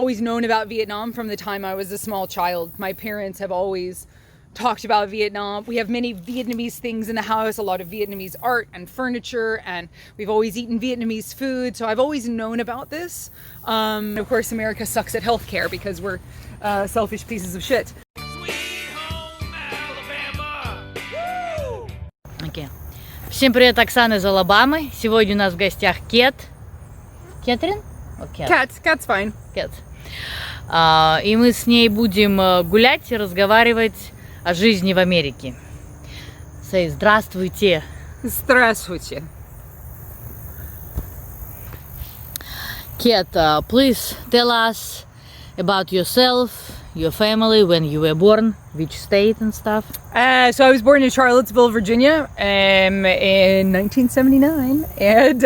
always known about Vietnam from the time I was a small child. My parents have always talked about Vietnam. We have many Vietnamese things in the house, a lot of Vietnamese art and furniture, and we've always eaten Vietnamese food. So I've always known about this. Of course, America sucks at healthcare because we're selfish pieces of shit. Okay. Всем привет, Оксана из Алабамы. Сегодня у нас в гостях Кэт. Кэтрин? Cat's fine. Кэт. И мы с ней будем гулять и разговаривать о жизни в Америке. Say здравствуйте. Здравствуйте. Кэт, please tell us about yourself, your family, when you were born, which state and stuff. So I was born in Charlottesville, Virginia, in 1979, and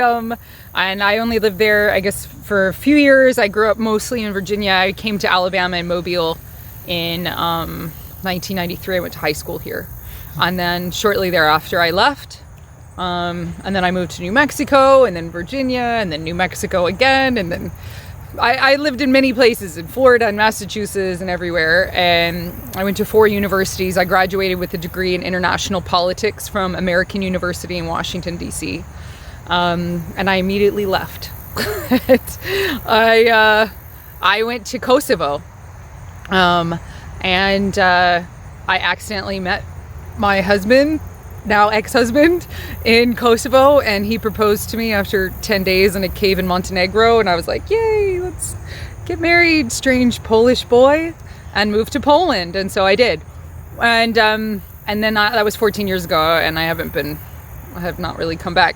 I only lived there, I guess, for a few years. I grew up mostly in Virginia. I came to Alabama and Mobile in 1993. I went to high school here, and then shortly thereafter I left, and then I moved to New Mexico, and then Virginia, and then New Mexico again, and then I lived in many places, in Florida and Massachusetts and everywhere, and I went to 4 universities. I graduated with a degree in international politics from American University in Washington, D.C., and I immediately left. I went to Kosovo, and I accidentally met my husband, now ex-husband, in Kosovo, and he proposed to me after 10 days in a cave in Montenegro, and I was like, yay, let's get married, strange Polish boy, and move to Poland. And so I did, and then that was 14 years ago, and I have not really come back.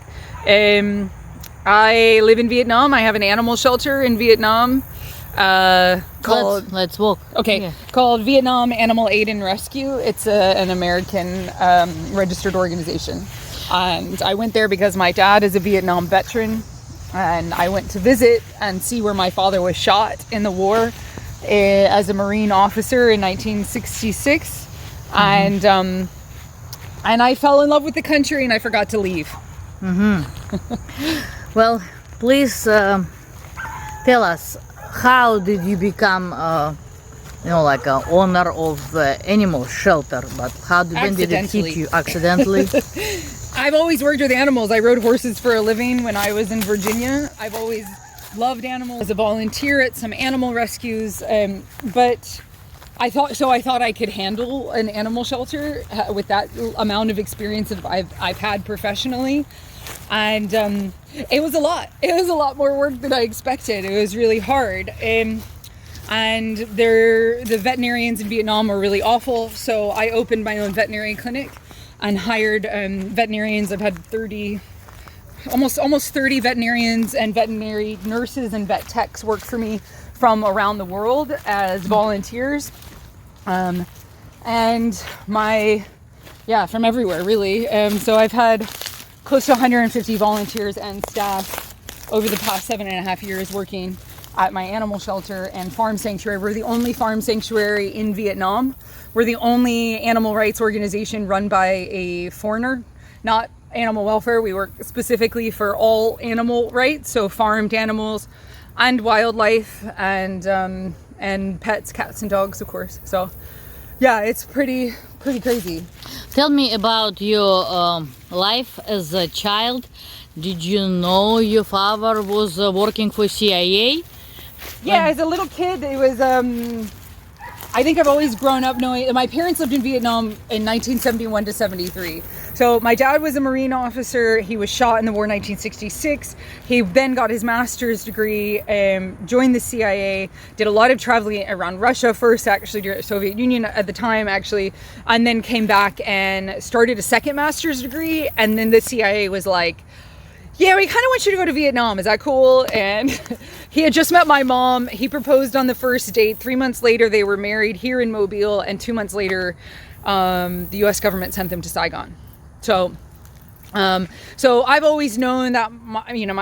I live in Vietnam. I have an animal shelter in Vietnam called Let's walk. Okay, yeah. Called Vietnam Animal Aid and Rescue. It's an American registered organization, and I went there because my dad is a Vietnam veteran, and I went to visit and see where my father was shot in the war as a Marine officer in 1966, and I fell in love with the country, and I forgot to leave. Well, please tell us, how did you become, like an owner of the animal shelter? But when did it hit you accidentally? I've always worked with animals. I rode horses for a living when I was in Virginia. I've always loved animals. As a volunteer at some animal rescues, but I thought I could handle an animal shelter with that amount of experience that I've had professionally. And it was a lot. It was a lot more work than I expected. It was really hard. And the veterinarians in Vietnam were really awful. So I opened my own veterinary clinic and hired veterinarians. I've had almost 30 veterinarians and veterinary nurses and vet techs work for me from around the world as volunteers. From everywhere, really. So I've had close to 150 volunteers and staff over the past 7.5 years working at my animal shelter and farm sanctuary. We're the only farm sanctuary in Vietnam. We're the only animal rights organization run by a foreigner, not animal welfare. We work specifically for all animal rights, so farmed animals and wildlife and pets, cats and dogs, of course. So yeah, it's pretty crazy. Tell me about your life as a child. Did you know your father was working for CIA? Yeah, as a little kid, it was, I think I've always grown up knowing, my parents lived in Vietnam in 1971 to 73. So my dad was a Marine officer. He was shot in the war in 1966. He then got his master's degree, joined the CIA, did a lot of traveling around Russia first, actually, during the Soviet Union at the time, actually, and then came back and started a second master's degree. And then the CIA was like, yeah, we kind of want you to go to Vietnam. Is that cool? And he had just met my mom. He proposed on the first date. 3 months later, they were married here in Mobile. And 2 months later, the U.S. government sent them to Saigon. So I've always known that,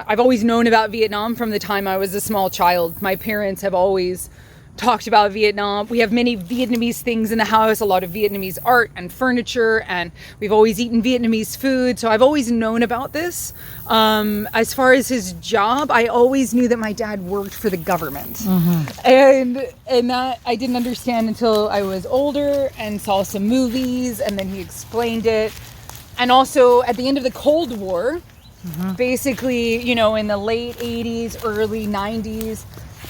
I've always known about Vietnam from the time I was a small child. My parents have always talked about Vietnam. We have many Vietnamese things in the house, a lot of Vietnamese art and furniture, and we've always eaten Vietnamese food. So I've always known about this. As far as his job, I always knew that my dad worked for the government. And that I didn't understand until I was older and saw some movies, and then he explained it. And also at the end of the Cold War, basically, you know, in the late 80s, early 90s,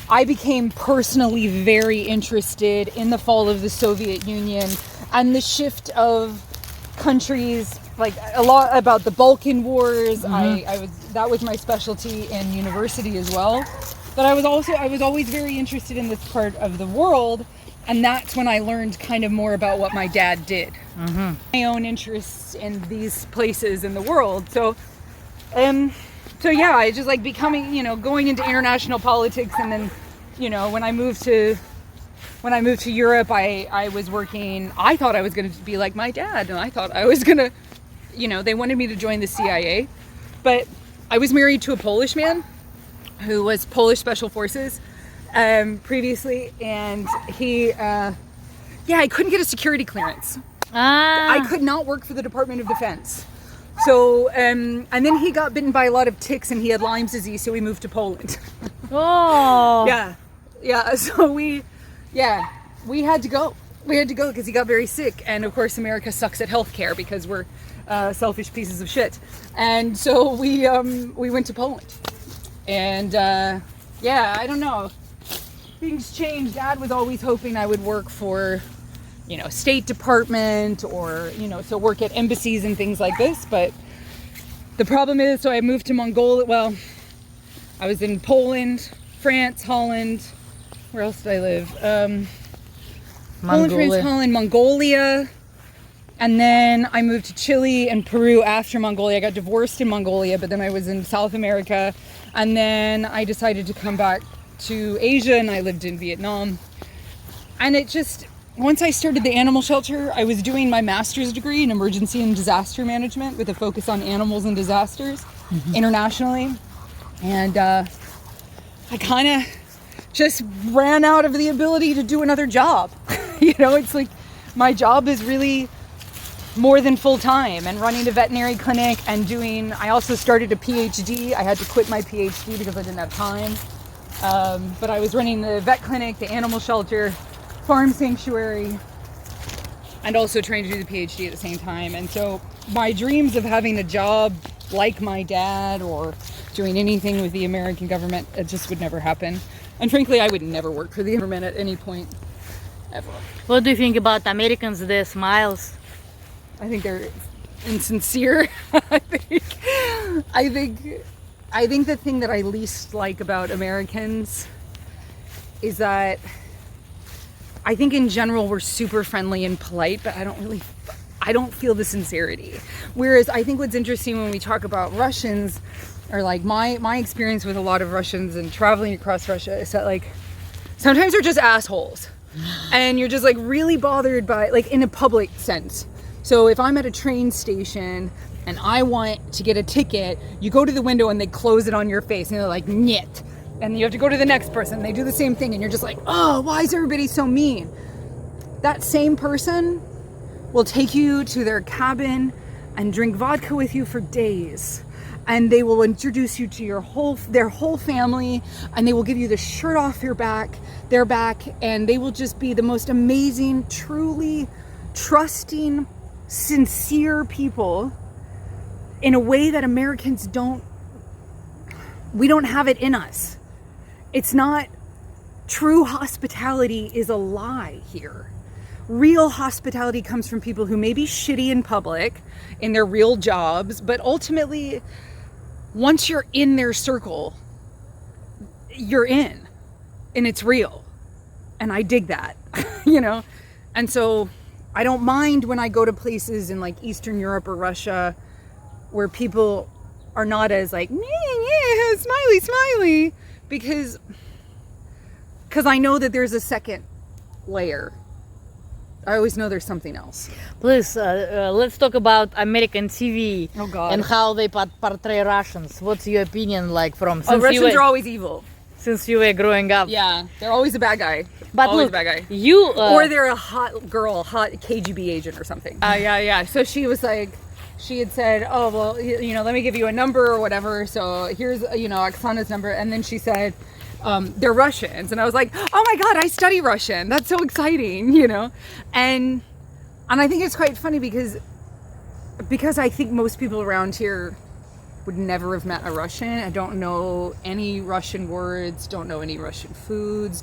I became personally very interested in the fall of the Soviet Union and the shift of countries, like a lot about the Balkan Wars. That was my specialty in university as well. But I was always very interested in this part of the world, and that's when I learned kind of more about what my dad did. My own interests in these places in the world. So yeah, I just like becoming, you know, going into international politics, and then, you know, when I moved to Europe, I was working. I thought I was going to be like my dad, and I thought I was going to, you know, they wanted me to join the CIA, but I was married to a Polish man who was Polish Special Forces previously, and he, I couldn't get a security clearance. I could not work for the Department of Defense. So, and then he got bitten by a lot of ticks, and he had Lyme's disease, so we moved to Poland. Oh. Yeah. So we had to go. We had to go because he got very sick, and of course America sucks at healthcare because we're selfish pieces of shit. And so we went to Poland, and I don't know. Things changed. Dad was always hoping I would work for, you know, State Department, or, you know, so work at embassies and things like this. But the problem is, so I moved to Mongolia. Well, I was in Poland, France, Holland. Where else did I live? Poland, France, Holland, Mongolia. And then I moved to Chile and Peru after Mongolia. I got divorced in Mongolia, but then I was in South America. And then I decided to come back to Asia, and I lived in Vietnam. And it just, once I started the animal shelter, I was doing my master's degree in emergency and disaster management with a focus on animals and disasters internationally. And I kind of just ran out of the ability to do another job. You know, it's like my job is really more than full time, and running a veterinary clinic and I also started a PhD. I had to quit my PhD because I didn't have time. But I was running the vet clinic, the animal shelter, farm sanctuary, and also trying to do the PhD at the same time. And so my dreams of having a job like my dad or doing anything with the American government, it just would never happen. And frankly, I would never work for the government at any point, ever. What do you think about Americans, their smiles? I think they're insincere. I think the thing that I least like about Americans is that I think in general we're super friendly and polite, but I don't feel the sincerity. Whereas I think what's interesting when we talk about Russians, or like my experience with a lot of Russians and traveling across Russia, is that like sometimes they're just assholes, and you're just like really bothered by, like, in a public sense. So if I'm at a train station and I want to get a ticket, you go to the window and they close it on your face, and they're like, "Nyet." And you have to go to the next person, and they do the same thing, and you're just like, "Oh, why is everybody so mean?" That same person will take you to their cabin and drink vodka with you for days. And they will introduce you to their whole family, and they will give you the shirt off their back, and they will just be the most amazing, truly trusting, sincere people in a way that Americans we don't have it in us. It's not, true hospitality is a lie here. Real hospitality comes from people who may be shitty in public in their real jobs, but ultimately, once you're in their circle, you're in, and it's real. And I dig that, you know? And so I don't mind when I go to places in like Eastern Europe or Russia where people are not as like, yeah, smiley, smiley, because I know that there's a second layer. I always know there's something else. Please, let's talk about American TV. Oh God. And how they portray Russians. What's your opinion like from? Russians are always evil. since you were growing up. Yeah, they're always a bad guy. But always look, a bad guy. you Or they're a hot girl, hot KGB agent or something. Yeah. So she was like, she had said, oh, well, you know, let me give you a number or whatever. So here's, you know, Oksana's number. And then she said, they're Russians. And I was like, oh my God, I study Russian. That's so exciting, you know? And I think it's quite funny because I think most people around here would never have met a Russian. I don't know any Russian words, don't know any Russian foods,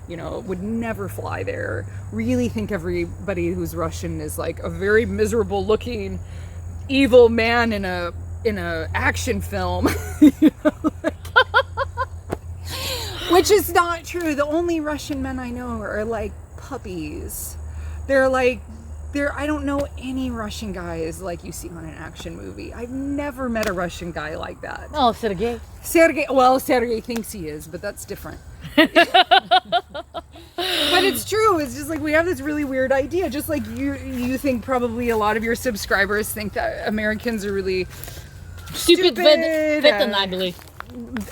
would never fly there. Really think everybody who's Russian is like a very miserable looking evil man in a action film. You know? Which is not true. The only Russian men I know are like puppies. I don't know any Russian guys like you see on an action movie. I've never met a Russian guy like that. Oh, Sergey. Sergey thinks he is, but that's different. But it's true. It's just like we have this really weird idea. Just like you think probably a lot of your subscribers think that Americans are really stupid fat and ugly.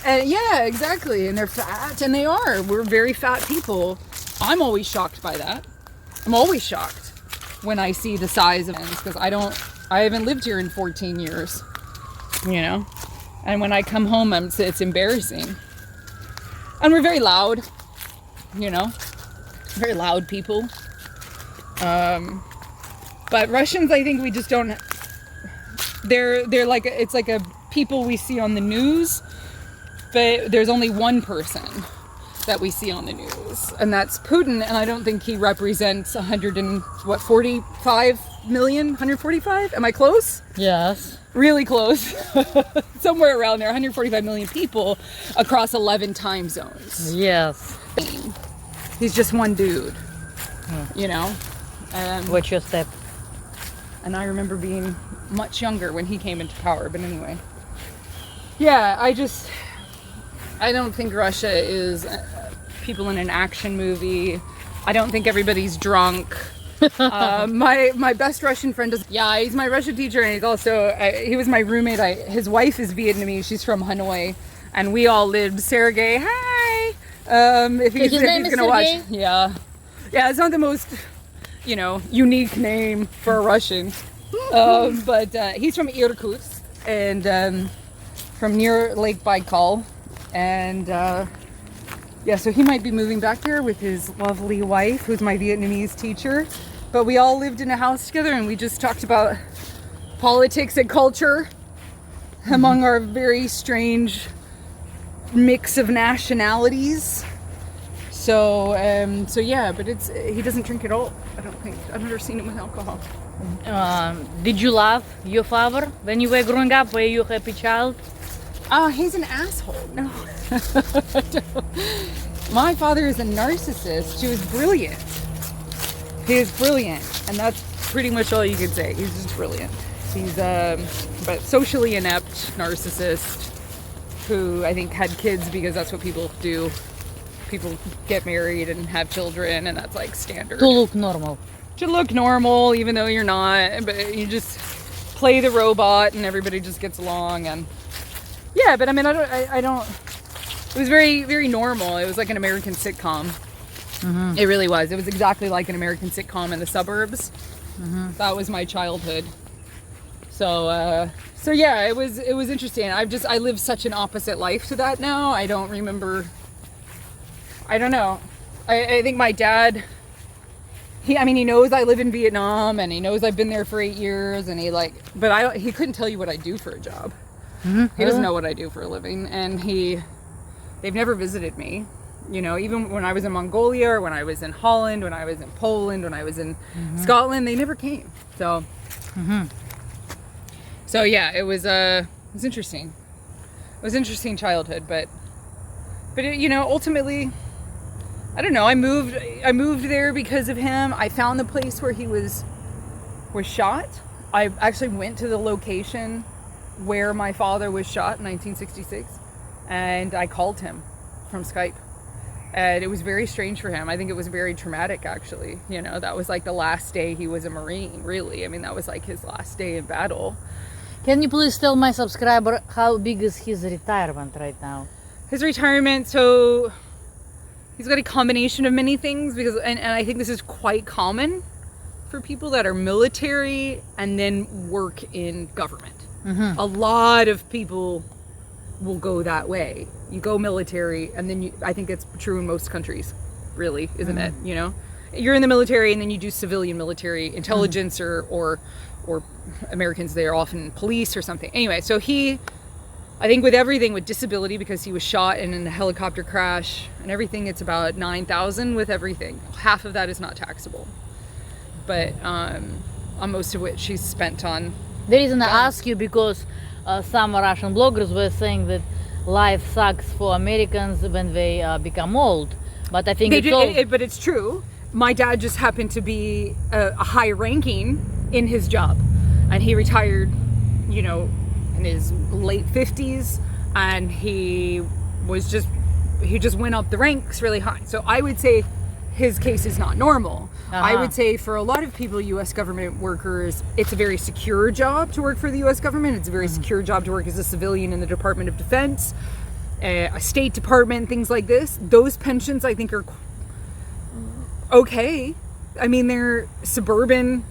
Yeah, exactly. And they're fat, and they are. We're very fat people. I'm always shocked by that. I'm always shocked when I see the size of it, because I haven't lived here in 14 years, you know? And when I come home, it's embarrassing. And we're very loud, you know? Very loud people. But Russians, I think we just don't, they're like, it's like a people we see on the news, but there's only one person that we see on the news, and that's Putin, and I don't think he represents 145 million? 145? Am I close? Yes. Really close. Somewhere around there, 145 million people across 11 time zones. Yes. He's just one dude, you know? What's your step? And I remember being much younger when he came into power, but anyway. Yeah, I don't think Russia is people in an action movie. I don't think everybody's drunk. My best Russian friend he's my Russian teacher, and he's also, he was my roommate. His wife is Vietnamese. She's from Hanoi, and we all lived. Sergey, hi. If he's going to watch. Yeah, it's not the most, unique name for a Russian. But he's from Irkutsk, and from near Lake Baikal. And so he might be moving back there with his lovely wife, who's my Vietnamese teacher. But we all lived in a house together, and we just talked about politics and culture among our very strange mix of nationalities. So yeah, but he doesn't drink at all. I don't think. I've never seen him with alcohol. Did you love your father when you were growing up? Were you a happy child? He's an asshole. No. My father is a narcissist who is brilliant. He is brilliant, and that's pretty much all you can say. He's just brilliant. He's but socially inept narcissist who I think had kids because that's what people do. People get married and have children, and that's like standard. To look normal. To look normal, even though you're not. But you just play the robot, and everybody just gets along. And yeah, but I mean, I don't. It was very, very normal. It was like an American sitcom. Mm-hmm. It really was. It was exactly like an American sitcom in the suburbs. Mm-hmm. That was my childhood. So yeah, it was interesting. I live such an opposite life to that now. I don't remember. I don't know. I think my dad. He knows I live in Vietnam, and he knows I've been there for 8 years, and he couldn't tell you what I do for a job. Mm-hmm. He doesn't know what I do for a living, and they've never visited me. Even when I was in Mongolia, or when I was in Holland, when I was in Poland, when I was in Scotland, they never came. So, so yeah, it was interesting. It was an interesting childhood, but ultimately, I don't know. I moved there because of him. I found the place where he was shot. I actually went to the location where my father was shot in 1966, and I called him from Skype. And it was very strange for him. I think it was very traumatic, actually. That was like the last day he was a Marine, really. That was like his last day in battle. Can you please tell my subscriber how big is his retirement right now? His retirement, so he's got a combination of many things because, and I think this is quite common for people that are military and then work in government. A lot of people will go that way. You go military and then I think it's true in most countries, really, isn't it? You know, you're in the military and then you do civilian military intelligence or Americans, they're often police or something. Anyway, so I think with everything, with disability, because he was shot in a helicopter crash and everything, it's about 9,000 with everything. Half of that is not taxable, but on most of which he's spent on. The reason I ask you because some Russian bloggers were saying that life sucks for Americans when they become old, but I think but it's true. My dad just happened to be a high ranking in his job, and he retired, you know, in his late 50s, and he just went up the ranks really high. So I would say his case is not normal. I would say for a lot of people, U.S. government workers, it's a very secure job to work for the U.S. government. It's a very secure job to work as a civilian in the Department of Defense, a State Department, things like this. Those pensions, I think, are okay. I mean, they're suburban,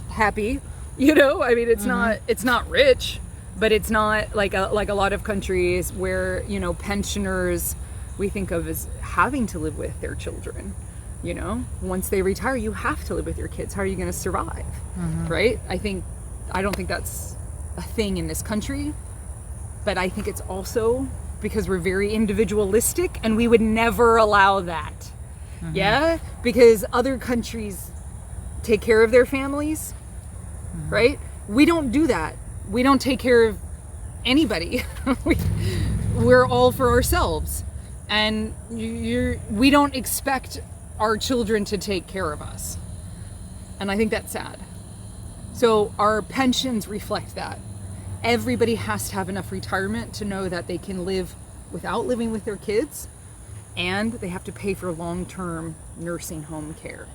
happy, you know. I mean, it's not rich, but it's not like a lot of countries where, you know, pensioners we think of as having to live with their children. You know, once they retire, you have to live with your kids. How are you going to survive? Right? I don't think that's a thing in this country, but I think it's also because we're very individualistic and we would never allow that. Yeah? Because other countries take care of their families, right? We don't do that. We don't take care of anybody. We're all for ourselves. And we don't expect our children to take care of us. And I think that's sad. So our pensions reflect that. Everybody has to have enough retirement to know that they can live without living with their kids, and they have to pay for long-term nursing home care.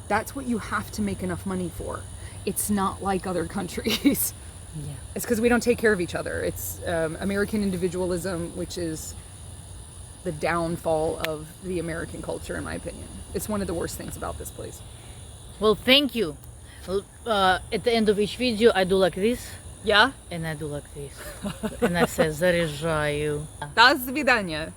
That's what you have to make enough money for. It's not like other countries. Yeah. It's because we don't take care of each other. It's American individualism, which is the downfall of the American culture, in my opinion. It's one of the worst things about this place. Well, thank you. At the end of each video, I do like this. Yeah? And I do like this. And I say, заряжаю. До свидания.